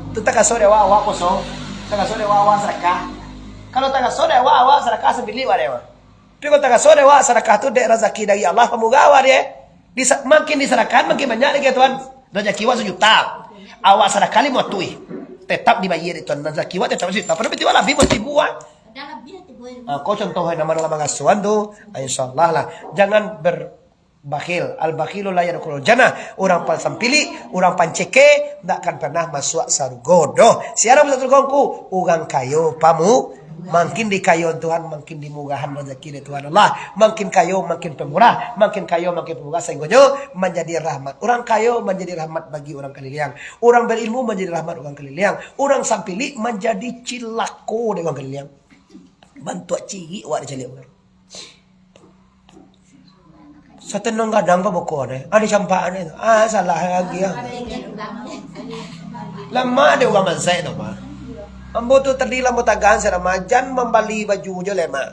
tu tak kasih dewa awak poso, tak kasih dewa awak sedekah. Kalau tak kasih dewa awak sedekah sembili wadewa. Tapi kalau tak kasih dewa sedekah tu dek rezeki dari Allah pemugawa dia. Makin disedekahkan makin banyak lagi Tuhan. Rezeki wa sejuta. Awak sedekah 5 tui. Tetap dibayar itu rezeki wa tetap sejuta. Tapi tiwa lebih mesti buat. Kau contohnya nama ngasuhan tu, insyaallah lah. Jangan bakhil, al-bakhilu la yadkhulul jannah. Orang pasampili, orang panceke tak akan pernah masuk surga. Siapa masuk surgaku? Orang kayo pamu, makin dikayo Tuhan, makin dimugahan rezeki dari Tuhan Allah. Makin kayo, makin pemurah, makin kayo, makin pemurah sehingga menjadi rahmat. Orang kayo menjadi rahmat bagi orang keliliang. Orang berilmu menjadi rahmat orang keliliang. Orang sampili menjadi cilako dari orang keliliang. Bantu ciri wak dia calik. Setenang kadang pa buko na. Ada campaan itu. Salah lagi ya. Lama ada uang mansai tu mah. Ambo tu terdilam mutagan seramajan membeli baju je lema.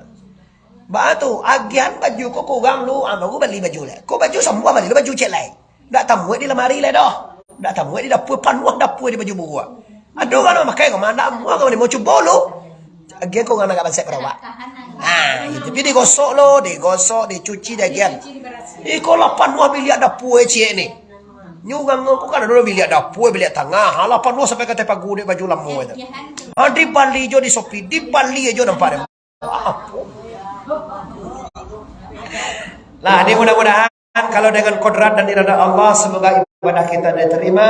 Batu agian baju ko kurang lu, ambo beli baju le. Ko baju semua beli baju cek lai. Dak tamu di lemari le doh. Dak tamu di dapur panuh dapur di baju buku. Aduh kan makai ko mana mu ko ni mau cuba lu. Agian ko ngana ka bansai perawak. Itu pi digosok lo, digosok, dicuci dagian. Iko 8 biliar dapur cie ni. Nyugang aku kan ada biliar dapur, biliar tengah. 8 sampai ke tepak gude baju lamu itu. Di Bali jo di Sopi, di Bali aja nampak dia. Lah, ini mudah-mudahan kalau dengan kodrat dan irada Allah semoga ibadah kita diterima.